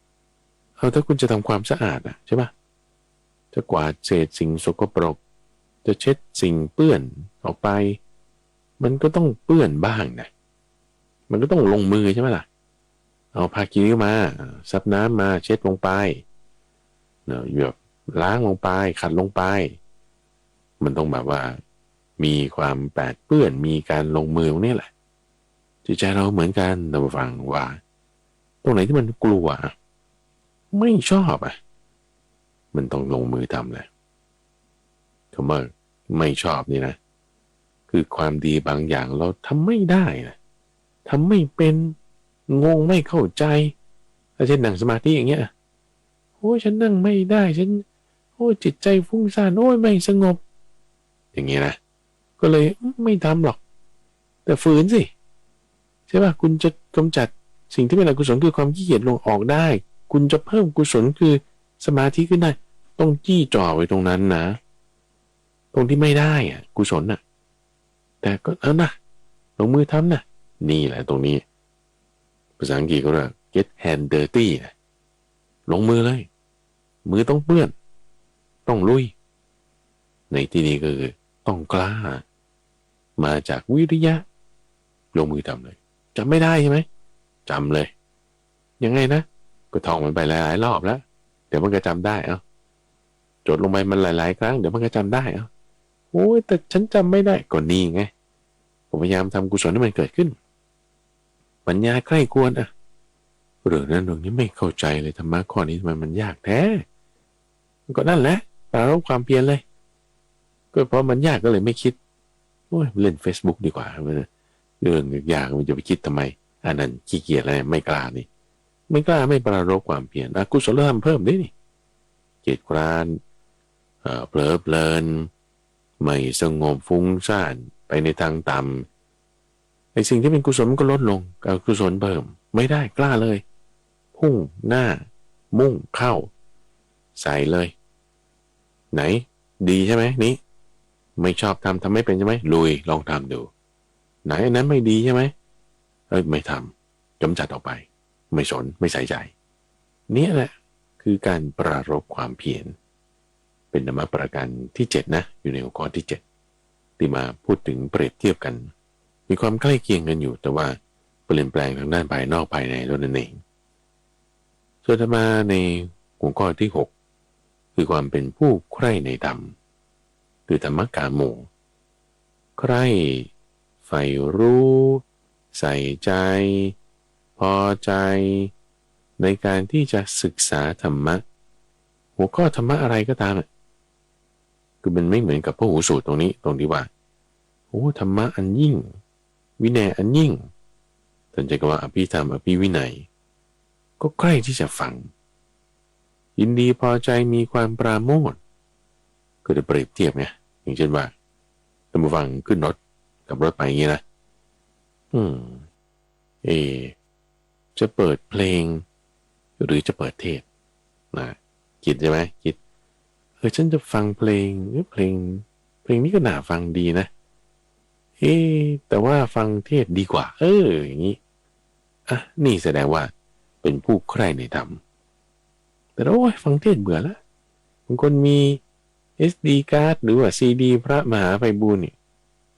ถ้าคุณจะทำความสะอาดนะใช่ปะจะกวาดเศษสิ่งสกปรกจะเช็ดสิ่งเปื้อนออกไปมันก็ต้องเปื้อนบ้างนะมันก็ต้องลงมือใช่ไหมล่ะเอาผ้าคีริ้วมาซับน้ำมาเช็ดลงไปเนาะแบบ ล้างลงไปขัดลงไปมันต้องแบบว่ามีความแปดเปื้อนมีการลงมือตรงนี้แหละจิตใจเราเหมือนกันแต่ฟังว่าตรงไหนที่มันกลัวไม่ชอบมันต้องลงมือทำแหละคำว่าไม่ชอบนี่นะคือความดีบางอย่างเราทำไม่ได้นะทำไม่เป็นงงไม่เข้าใจเช่นนั่งสมาธิอย่างเงี้ยโอ้ยฉันนั่งไม่ได้ฉันโอ้ยจิตใจฟุ้งซ่านโอ้ยไม่สงบอย่างเงี้ยนะก็เลยไม่ทำหรอกแต่ฝืนสิใช่ป่ะคุณจะกำจัดสิ่งที่เป็นอกุศลคือความขี้เกียจลงออกได้คุณจะเพิ่มกุศลคือสมาธิขึ้นได้ต้องจี้จ่อไว้ตรงนั้นนะตรงที่ไม่ได้กุศลแต่ก็นะลงมือทำนะนี่แหละตรงนี้ภาษาอังกฤษก็เรียก get hand dirty ลงมือเลยมือต้องเปื้อนต้องลุยในที่นี้ก็คือต้องกล้ามาจากวิริยะลงมือทำเลยจำไม่ได้ใช่ไหมจำเลยยังไงนะก็ท่องมันไปหลายๆรอบแล้วเดี๋ยวมันก็จำได้จดลงไปมันหลายๆครั้งเดี๋ยวมันก็จำได้โอ้ยแต่ฉันจำไม่ได้ก็นี่ไงผมพยายามทำกุศลให้มันเกิดขึ้นปัญญาใคร่ควรเรื่องนั้นเรื่องนี้ไม่เข้าใจเลยธรรมะข้อนี้ทำไมมันยากแท้ก็นั่นแหละปรารภความเพียรเลยก็เพราะมันยากก็เลยไม่คิดโอ้ยเล่น Facebook ดีกว่าเรื่องยากมันจะไปคิดทำไมอันนั้นขี้เกียจอะไรไม่กล้านี่ไม่กล้าไม่ปรารภความเพียรกุศลธรรมเพิ่มด้วยนี่เกียจคร้านเผลอเพลินไม่สงบฟุ้งซ่านไปในทางต่ำไอ้สิ่งที่เป็นกุศลมันก็ลดลงกุศลเพิ่มไม่ได้กล้าเลยพุ่งหน้ามุ่งเข้าใส่เลยไหนดีใช่ไหมนี่ไม่ชอบทำไม่เป็นใช่ไหมลุยลองทำดูไหนอันนั้นไม่ดีใช่ไหมไม่ทำกำจัดออกไปไม่สนไม่ใส่ใจนี่แหละคือการปรารภความเพียรเป็นธรรมะประการที่7นะอยู่ในหัวข้อที่7ที่มาพูดถึงเปรียบเทียบกันมีความใกล้เคียงกันอยู่แต่ว่าเปลี่ยนแปลงทางด้านภายนอกภายในตัวนั่นเองส่วนธรรมะในหัวข้อที่6คือความเป็นผู้ใคร่ในธรรมคือธรรมกาโมใคร่ใฝ่รู้ใส่ใจพอใจในการที่จะศึกษาธรรมะหัวข้อธรรมะอะไรก็ตามคือมันไม่เหมือนกับพระหูสูตรตรงนี้ตรงที่ว่าโอ้ธรรมะอันยิ่งวินัยอันยิ่งท่านจะกล่าวว่าอภิธรรมอภิวินัยก็ใกล้ที่จะฟังยินดีพอใจมีความปราโมทย์ก็จะเปรียบเทียบไงอย่างเช่นว่าท่านผู้ฟังขึ้นรถกับรถไปอย่างนี้นะจะเปิดเพลงหรือจะเปิดเทศนะคิดใช่ไหมคิดฉันจะฟังเพลงนี้ก็น่าฟังดีนะแต่ว่าฟังเทศดีกว่าอย่างนี้นี่แสดงว่าเป็นผู้ใคร่ในธรรมแต่โอ้ยฟังเทศเบื่อแล้วบางคนมี SD การ์ดหรือว่า CD พระมหาไพบูลย์นี่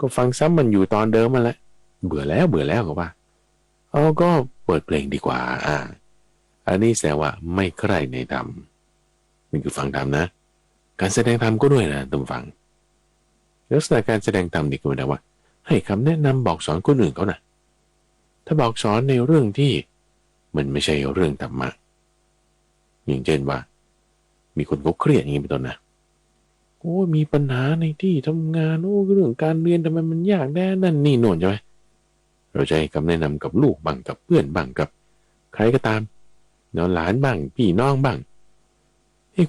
ก็ฟังซ้ำมันอยู่ตอนเดิมมาแล้วเบื่อแล้วก็ว่าก็เปิดเพลงดีกว่าอันนี้แสดงว่าไม่ใคร่ในธรรมนี่คือฟังธรรมนะการแสดงธรรมก็ด้วยนะท่านฟังลักษณะการแสดงธรรมนี่ก็หมายถึงว่าให้คำแนะนำบอกสอนคนอื่นเขานะถ้าบอกสอนในเรื่องที่มันไม่ใช่เรื่องธรรมะอย่างเช่นว่ามีคนเขาเครียดอย่างนี้เป็นต้นนะโอ้มีปัญหาในที่ทำงานเรื่องการเรียนทำไมมันยากแน่นั่นนี่โน่นใช่ไหมเราจะให้คำแนะนำกับลูกบ้างกับเพื่อนบ้างกับใครก็ตามหลานบ้างพี่น้องบ้าง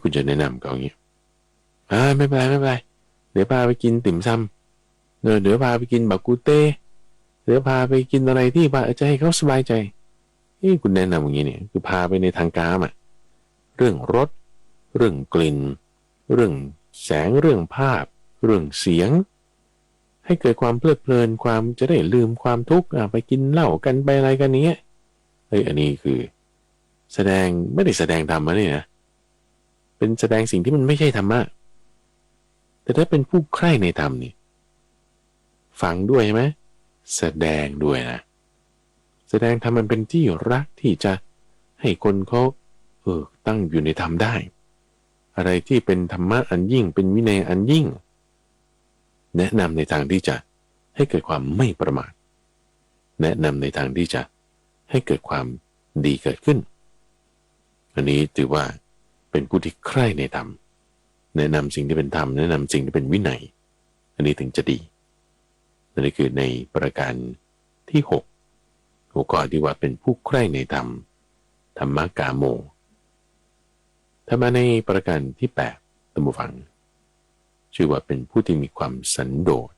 คุณจะแนะนำเขาอย่างนี้ไม่เป็นไรเดี๋ยวพาไปกินติ่มซำเดี๋ยวพาไปกินบักกุเต้เดี๋ยวพาไปกินอะไรที่จะให้เขาสบายใจคุณแนะนำอย่างนี้เนี่ยคือพาไปในทางกามเรื่องรสเรื่องกลิ่นเรื่องแสงเรื่องภาพเรื่องเสียงให้เกิดความเพลิดเพลินความจะได้ลืมความทุกข์ไปกินเหล้ากันไปอะไรกันนี้อันนี้คือแสดงไม่ได้แสดงธรรมะนี่นะเป็นแสดงสิ่งที่มันไม่ใช่ธรรมะแต่ถ้าเป็นผู้ใคร่ในธรรมนี่ฟังด้วยใช่ไหมแสดงด้วยนะแสดงธรรมมันเป็นที่รักที่จะให้คนเขาตั้งอยู่ในธรรมได้ อะไรที่เป็นธรรมะอันยิ่งเป็นวินัยอันยิ่งแนะนำในทางที่จะให้เกิดความไม่ประมาทแนะนำในทางที่จะให้เกิดความดีเกิดขึ้นอันนี้ถือว่าเป็นผู้ที่ใคร่ในธรรมแนะนำสิ่งที่เป็นธรรมแนะนำสิ่งที่เป็นวินัยอันนี้ถึงจะดีอันนี้คือในประการที่6หัวข้อที่ว่าเป็นผู้ใคร่ในธรรมธรรมกาโมถ้ามาในประการที่8ท่านผู้ฟังชื่อว่าเป็นผู้ที่มีความสันโดษ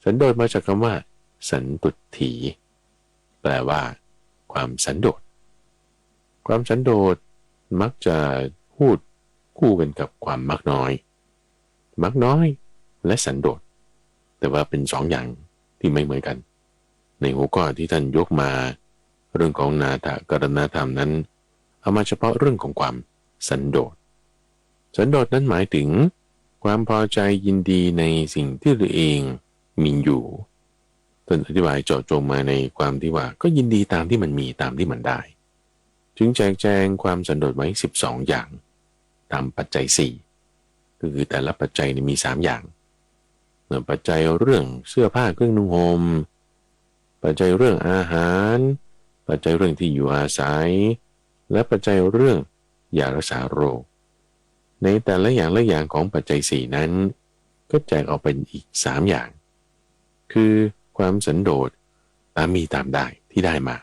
สันโดษมาจากคำว่าสันตุถีแปลว่าความสันโดษความสันโดษมักจะพูดคู่กันกับความมักน้อยมักน้อยและสันโดษแต่ว่าเป็น2 อย่างที่ไม่เหมือนกันในหัวข้อที่ท่านยกมาเรื่องของนาถกรณธรรมนั้นเอามาเฉพาะเรื่องของความสันโดษสันโดษนั้นหมายถึงความพอใจยินดีในสิ่งที่ตัวเองมีอยู่ท่านอธิบายเจาะจงมาในความที่ว่าก็ยินดีตามที่มันมีตามที่มันได้จึงแจกแจงความสันโดษไว้12 อย่างตามปัจจัย4ก็คือแต่ละปัจจัยมี3 อย่างปัจจัยเรื่องเสื้อผ้าเครื่องนุ่งห่มปัจจัยเรื่องอาหารปัจจัยเรื่องที่อยู่อาศัยและปัจจัยเรื่องยารักษาโรคในแต่ละอย่างละอย่างของปัจจัย4นั้นก็แจกออกเป็นอีก3 อย่างคือความสันโดษตามมีตามได้ที่ได้มา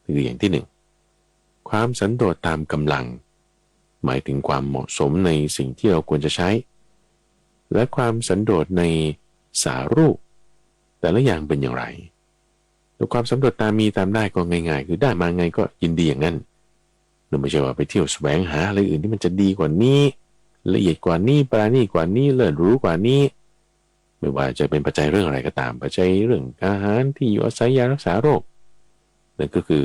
คืออย่างที่1ความสันโดษตามกำลังหมายถึงความเหมาะสมในสิ่งที่เราควรจะใช้และความสันโดษในสารูปแต่ละอย่างเป็นอย่างไรแล้วความสันโดษตามมีตามได้ก็ง่ายๆคือได้มาไงก็ยินดีอย่างนั้นเราไม่ใช่ว่าไปเที่ยวแสวงหาอะไรอื่นที่มันจะดีกว่านี้ละเอียดกว่านี้ปราณีตกว่านี้เลิศหรูกว่านี้ไม่ว่าจะเป็นปัจจัยเรื่องอะไรก็ตามปัจจัยเรื่องอาหารที่อยู่อาศัยยารักษาโรคนั่นก็คือ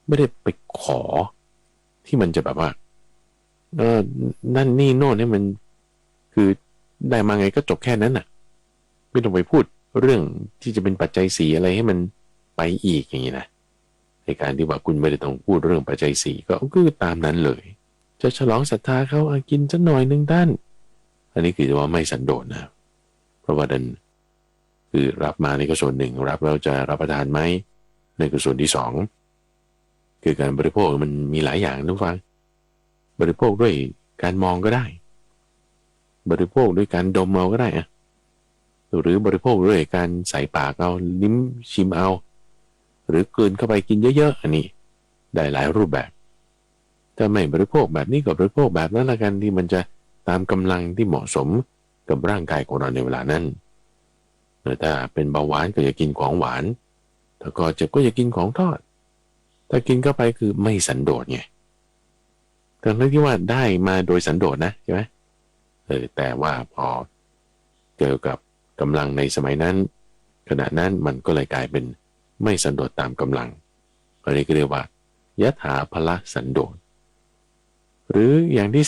ไม่ได้ไปขอที่มันจะแบบว่านั่นนี่โน่นให้มันคือได้มาไงก็จบแค่นั้นน่ะไม่ต้องไปพูดเรื่องที่จะเป็นปัจจัย4อะไรให้มันไปอีกอย่างนี้นะในการที่ว่าคุณไม่ได้ต้องพูดเรื่องปัจจัย4ก็คือตามนั้นเลยจะฉลองศรัทธาเขากินสักหน่อยนึงท่านอันนี้คือว่าไม่สันโดษนะเพราะว่าดันคือรับมาในก็ส่วนหนึ่งรับแล้วจะรับประทานไหมในก็ส่วนที่2คือการบริโภคมันมีหลายอย่างทุกฟังบริโภคด้วยการมองก็ได้บริโภคด้วยการดมเอาก็ได้อะหรือบริโภคด้วยการใส่ปากเอาลิ้มชิมเอาหรือกลืนเข้าไปกินเยอะๆอันนี้ได้หลายรูปแบบถ้าไม่บริโภคแบบนี้ก็บริโภคแบบนั้นละกันที่มันจะตามกำลังที่เหมาะสมกับร่างกายของเราในเวลานั้นถ้าเป็นเบาหวานก็อย่ากินของหวานถ้าก็เจ็บก็อย่ากินของทอดถ้ากินเข้าไปคือไม่สันโดษไงทั้งที่ว่าได้มาโดยสันโดษนะใช่ไหมแต่ว่าพอเกี่ยวกับกำลังในสมัยนั้นขณะนั้นมันก็เลยกลายเป็นไม่สันโดษตามกำลังอันนี้ก็เรียกว่ายถาภละสันโดษหรืออย่างที่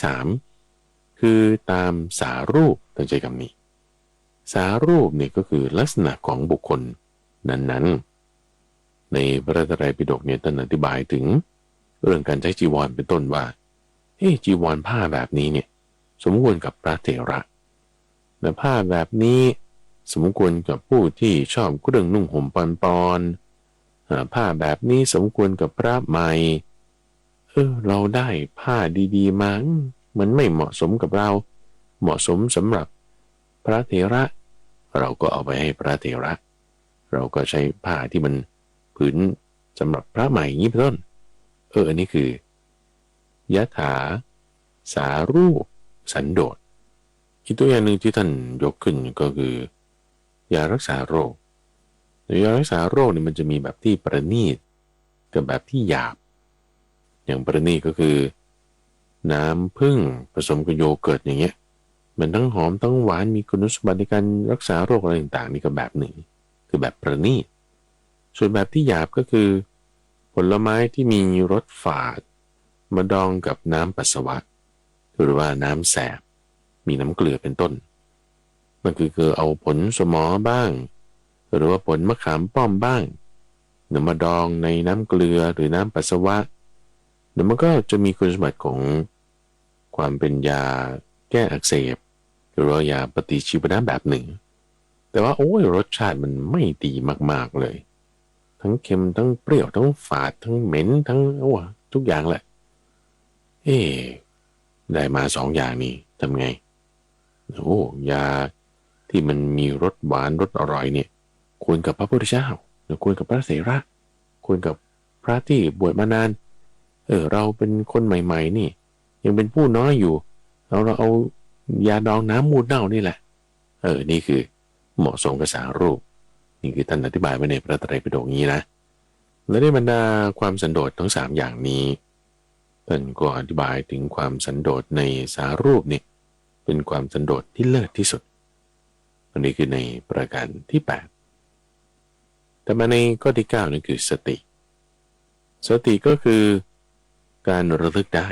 3คือตามสารูปตั้งใจคำนี้สารูปเนี่ยก็คือลักษณะของบุคคลนั้นๆในพระไตรปิฎกเนี่ยท่านอธิบายถึงเรื่องการใช้จีวรเป็นต้นว่าจีวรผ้าแบบนี้เนี่ยสมควรกับพระเถระและผ้าแบบนี้สมควรกับผู้ที่ชอบเครื่องนุ่งห่มปอนๆผ้าแบบนี้สมควรกับพระใหม่เราได้ผ้าดีๆมามันไม่เหมาะสมกับเราเหมาะสมสำหรับพระเถระเราก็เอาไปให้พระเถระเราก็ใช้ผ้าที่มันผืนสำหรับพระใหม่อย่างนี้เป็นต้นอันนี้คือยถาสารูปสันโดษอีกตัวอย่างหนึ่งที่ท่านยกขึ้นก็คือยารักษาโรคยารักษาโรคนี่มันจะมีแบบที่ประณีตกับแบบที่หยาบอย่างประณีตก็คือน้ำผึ้งผสมกับโยเกิร์ตอย่างเงี้ยมันทั้งหอมทั้งหวานมีคุณสมบัติในการรักษาโรคอะไรต่างๆนี่ก็แบบหนึ่งคือแบบประณีตส่วนแบบที่หยาบก็คือผลไม้ที่มีรสฝาดมาดองกับน้ำปัสสาวะหรือว่าน้ำแสบมีน้ำเกลือเป็นต้นมันคือเอาผลสมอบ้างหรือว่าผลมะขามป้อมบ้างนำมาดองในน้ำเกลือหรือน้ำปัสสาวะแล้วมันก็จะมีคุณสมบัติของคว ความเป็นยาแก้อักเสบหรือว่ายาปฏิชีวนะแบบหนึ่งแต่ว่าโอ้ยรสชาติมันไม่ดีมากๆเลยทั้งเค็มทั้งเปรี้ยวทั้งฝาดทั้งเหม็นทั้งโอ้ทุกอย่างแหละได้มาสองอย่างนี้ทำไงโอ้ยาที่มันมีรสหวานรสอร่อยเนี่ยควรกับพระพุทธเจ้าหรือควรกับพระเถระควรกับพระที่บวชมานานเราเป็นคนใหม่ๆนี่ยังเป็นผู้น้อยอยู่เราเอายาดองน้ำมูดเน่านี่แหละนี่คือเหมาะสมกับสารูปนี่คือท่านอธิบายไว้ในพระไตรปิฎกนี้นะและในบรรดาความสันโดษทั้ง3อย่างนี้ท่านก็อธิบายถึงความสันโดษในสารูปนี่เป็นความสันโดษที่เลิศที่สุดอันนี้คือในประการที่8แต่มาในข้อที่9นั่นคือสติก็คือการระลึกได้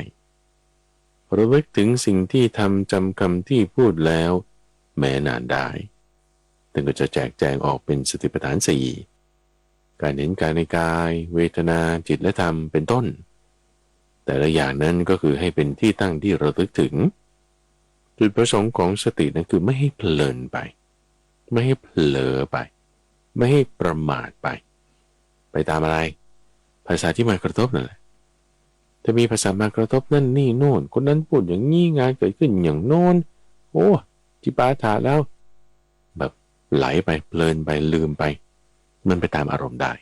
ระลึกถึงสิ่งที่ทำจำคำที่พูดแล้วแม้นานได้ท่านก็จะแจกแจงออกเป็นสติปัฏฐาน4การเห็นกายในกายเวทนาจิตและธรรมเป็นต้นแต่ละอย่างนั้นก็คือให้เป็นที่ตั้งที่ระลึกถึงจุดประสงค์ของสตินั้นคือไม่ให้เพลินไปไม่ให้เผลอไปไม่ให้ประมาทไปตามอะไรภาษาที่มากระทบนั่นแหละถ้ามีภาษามากระทบนั่นนี่โน่นคนนั้นพูดอย่างนี้งานเกิดขึ้นอย่างโน้นโอ้จิปาถะแล้วแบบไหลไปเพลินไปลืมไปมันไปตามอารมณ์ได้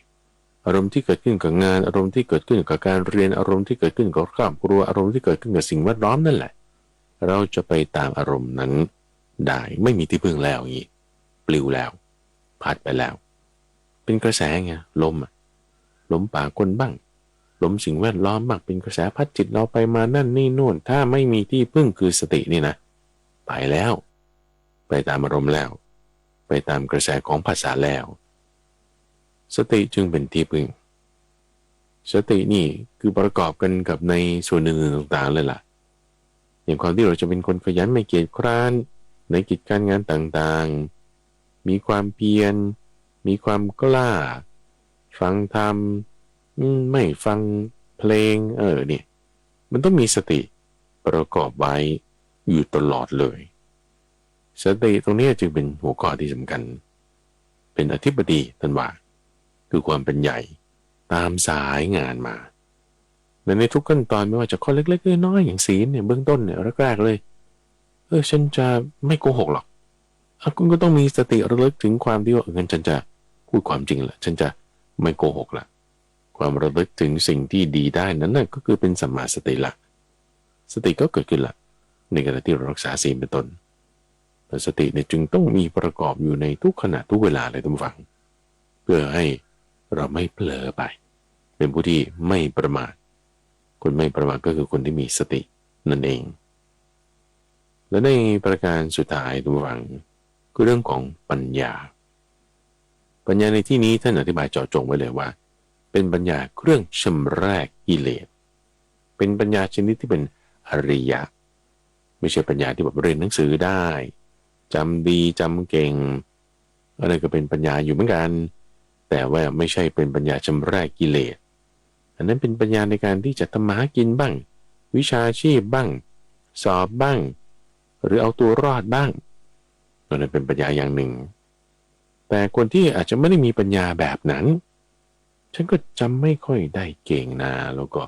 อารมณ์ที่เกิดขึ้นกับงานอารมณ์ที่เกิดขึ้นกับการเรียนอารมณ์ที่เกิดขึ้นกับครอบครัวอารมณ์ที่เกิดขึ้นกับสิ่งแวดล้อมนั่นแหละเราจะไปตามอารมณ์นั้นได้ไม่มีที่พึ่งแล้วอย่างนี้ปลิวแล้วพัดไปแล้วเป็นกระแสไงลมป่าคนบ้างลมสิ่งแวดล้อมบ้างเป็นกระแสพัดจิตเราไปมานั่นนี่โน่นถ้าไม่มีที่พึ่งคือสตินี่นะไปแล้วไปตามอารมณ์แล้วไปตามกระแสของภาษาแล้วสติจึงเป็นที่พึ่งสตินี่คือประกอบกันกับในส่วนอื่นๆต่างๆเลยล่ะอย่างความที่เราจะเป็นคนขยันไม่เกียจคร้านในกิจการงานต่างๆมีความเพียรมีความกล้าฟังธรรมไม่ฟังเพลงเนี่ยมันต้องมีสติประกอบไว้อยู่ตลอดเลยสติตรงนี้จึงเป็นหัวข้อที่สำคัญเป็นอธิบดีท่านว่าคือความเป็นใหญ่ตามสายงานมาและในทุกขั้นตอนไม่ว่าจะข้อเล็กๆน้อยๆอย่างศีลเนี่ยเบื้องต้นเนี่ยแรกๆเลยฉันจะไม่โกหกหรอกคุณก็ต้องมีสติระลึกถึงความที่ว่างั้นฉันจะพูดความจริงละฉันจะไม่โกหกละความระลึกถึงสิ่งที่ดีได้นั้นน่ะก็คือเป็นสัมมาสติละสติก็เกิดขึ้นละในขณะที่เรารักษาศีลเป็นต้นแต่สติเนี่ยจึงต้องมีประกอบอยู่ในทุกขณะทุกเวลาเลยท่านผู้ฟังเพื่อให้เราไม่เผลอไปเป็นผู้ที่ไม่ประมาทคนไม่ประมาทก็คือคนที่มีสตินั่นเองและในประการสุดท้ายท่านผู้ฟังคือเรื่องของปัญญาในที่นี้ท่านอธิบายเจาะจงไว้เลยว่าเป็นปัญญาเครื่องชำระกิเลสเป็นปัญญาชนิดที่เป็นอริยะไม่ใช่ปัญญาที่แบบเรียนหนังสือได้จำดีจำเก่งอะไรก็เป็นปัญญาอยู่เหมือนกันแต่ว่าไม่ใช่เป็นปัญญาชำระกิเลสอันนั้นเป็นปัญญาในการที่จะทำมาหากินบ้างวิชาชีพบ้างสอบบ้างหรือเอาตัวรอดบ้างนั่นเป็นปัญญาอย่างหนึ่งแต่คนที่อาจจะไม่ได้มีปัญญาแบบนั้นฉันก็จำไม่ค่อยได้เก่งนะแล้วก็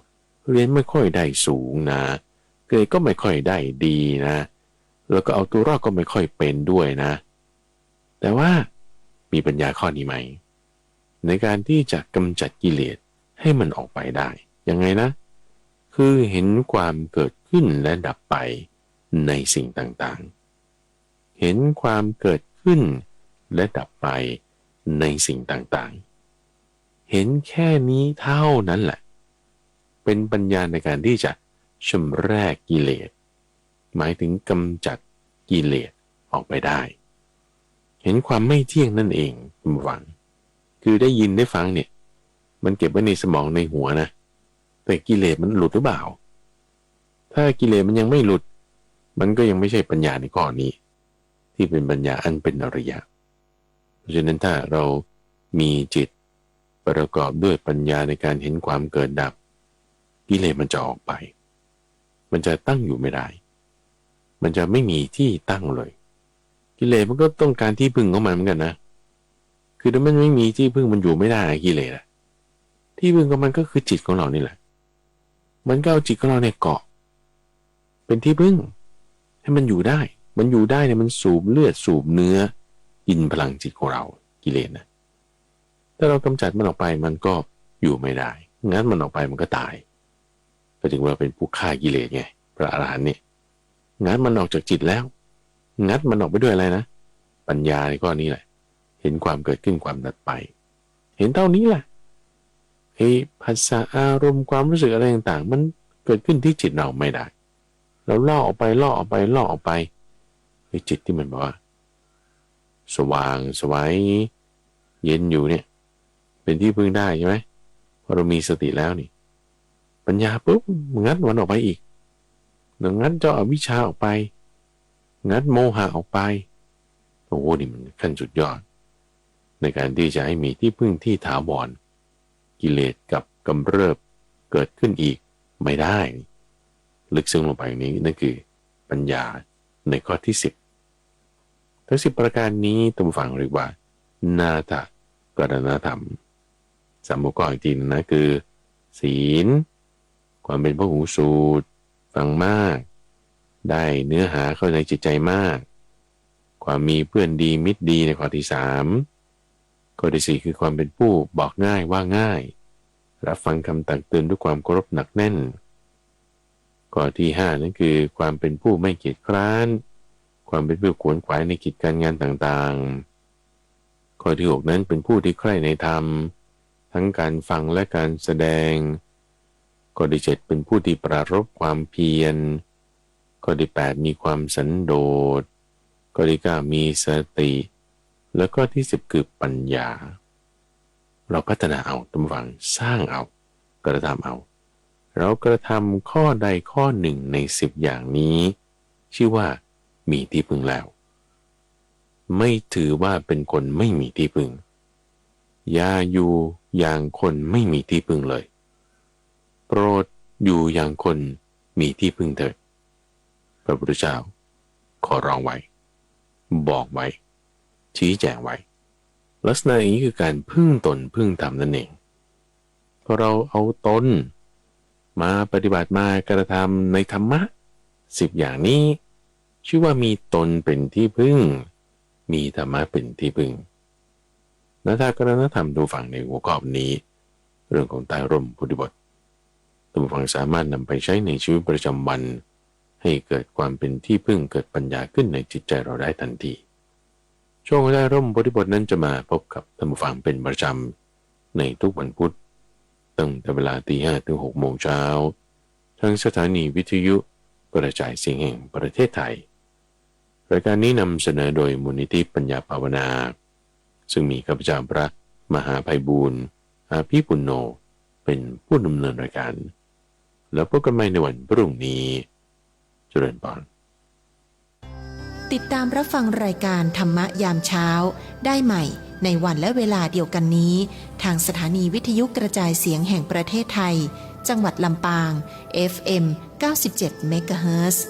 เรียนไม่ค่อยได้สูงนะเกรดก็ไม่ค่อยได้ดีนะแล้วก็เอาตัวรอดก็ไม่ค่อยเป็นด้วยนะแต่ว่ามีปัญญาข้อนี้ไหมในการที่จะกำจัดกิเลสให้มันออกไปได้ยังไงนะคือเห็นความเกิดขึ้นและดับไปในสิ่งต่างๆเห็นความเกิดขึ้นและดับไปในสิ่งต่างๆเห็นแค่นี้เท่านั้นแหละเป็นปัญญาในการที่จะชำระกิเลสหมายถึงกำจัดกิเลสออกไปได้เห็นความไม่เที่ยงนั่นเองคุณผู้ฟังคือได้ยินได้ฟังเนี่ยมันเก็บไว้ในสมองในหัวนะแต่กิเลสมันหลุดหรือเปล่าถ้ากิเลสมันยังไม่หลุดมันก็ยังไม่ใช่ปัญญาในข้อนี้ที่เป็นปัญญาอันเป็นอริยะเพราะฉะนั้นถ้าเรามีจิตประกอบด้วยปัญญาในการเห็นความเกิดดับกิเลสมันจะออกไปมันจะตั้งอยู่ไม่ได้ มันจะไม่มีที่ตั้งเลยกิเลสมันก็ต้องการที่พึ่งของมันเหมือนกันนะคือถ้ามันไม่มีที่พึ่งมันอยู่ไม่ได้กิเลสอะที่พึ่งของมันก็คือจิตของเรานี่แหละมันก็เอาจิตของเราเนี่ยเกาะเป็นที่พึ่งให้มันอยู่ได้มันอยู่ได้เนี่ยมันสูบเลือดสูบเนื้อกินพลังจิตของเรากิเลสนะถ้าเรากำจัดมันออกไปมันก็อยู่ไม่ได้งั้นมันออกไปมันก็ตายก็ถึงว่าเป็นผู้ฆ่ากิเลสไงพระอรหันต์เนี่ยงั้นมันออกจากจิตแล้วงัดมันออกไปด้วยอะไรนะปัญญาในข้อนี้แหละเห็นความเกิดขึ้นความดับไปเห็นเท่านี้แหละภาษาอารมณ์ความรู้สึกอะไรต่างๆมันเกิดขึ้นที่จิตเราไม่ได้เราล่อออกไปจิตที่มันบอกว่าสว่างสวัยเย็นอยู่เนี่ยเป็นที่พึ่งได้ใช่ไหมพอเรามีสติแล้วนี่ปัญญาปุ๊บงัดมันออกไปอีกงัดเจ้าอวิชชาออกไปงัดโมหะออกไปโอ้โหนี่มันขั้นสุดยอดในการที่จะให้มีที่พึ่งที่ถาวรกิเลสกับกำเริบเกิดขึ้นอีกไม่ได้ลึกซึ้งลงไปอย่างนี้นั่นคือปัญญาในข้อที่10ทั้ง10ประการนี้ตามฝั่งเรียกว่านาถกรณธรรมสามหัวข้ออีกทีนะคือศีลความเป็นพหูสูตรฟังมากได้เนื้อหาเข้าในจิตใจมากความมีเพื่อนดีมิตรดีในข้อที่3ข้อที่4คือความเป็นผู้บอกง่ายว่าง่ายรับฟังคำตักเตือนด้วยความเคารพหนักแน่นข้อที่5นั่นคือความเป็นผู้ไม่เกียจคร้านความเป็นผู้ขวนขวายในกิจการงานต่างๆข้อที่6นั้นเป็นผู้ที่ใคร่ในธรรมทั้งการฟังและการแสดงข้อที่7เป็นผู้ที่ปรารภความเพียรข้อที่8มีความสันโดษข้อที่9มีสติแล้วก็ที่10คือปัญญาเราพัฒนาเอาตามฝังสร้างเอากระทำเอาเรากระทำข้อใดข้อหนึ่งใน10อย่างนี้ชื่อว่ามีที่พึ่งแล้วไม่ถือว่าเป็นคนไม่มีที่พึ่งอย่าอยู่อย่างคนไม่มีที่พึ่งเลยโปรดอยู่อย่างคนมีที่พึ่งเถิดพระพุทธเจ้าขอร้องไว้บอกไว้ชี้แจงไว้ลักษณะนี้คือการพึ่งตนพึ่งธรรมนั่นเองพอเราเอาตนมาปฏิบัติมากระทำในธรรมะ10อย่างนี้ชื่อว่ามีตนเป็นที่พึ่งมีธรรมะเป็นที่พึ่งนาถกรณธรรมดูฝั่งในหัวข้อนี้เรื่องของใต้ร่มพุทธิบทท่านผู้ฟังสามารถนำไปใช้ในชีวิตประจำวันให้เกิดความเป็นที่พึ่งเกิดปัญญาขึ้นในจิตใจเราได้ทันทีช่วงใต้ร่มพุทธิบทนั้นจะมาพบกับท่านผู้ฟังเป็นประจำในทุกวันพุธตั้งแต่เวลา 5:00 ถึง 6:00 น.ทางสถานีวิทยุกระจายเสียงแห่งประเทศไทยรายการนี้นำเสนอโดยมูลนิธิปัญญาภาวนาซึ่งมีข้าพเจ้าพระมหาไพบูลย์อาภีปุณโญเป็นผู้ดำเนินรายการแล้วพบกันใหม่ในวันพรุ่งนี้เจริญพรติดตามรับฟังรายการธรรมะยามเช้าได้ใหม่ในวันและเวลาเดียวกันนี้ทางสถานีวิทยุกระจายเสียงแห่งประเทศไทยจังหวัดลำปาง FM 97 เมกะเฮิรตซ์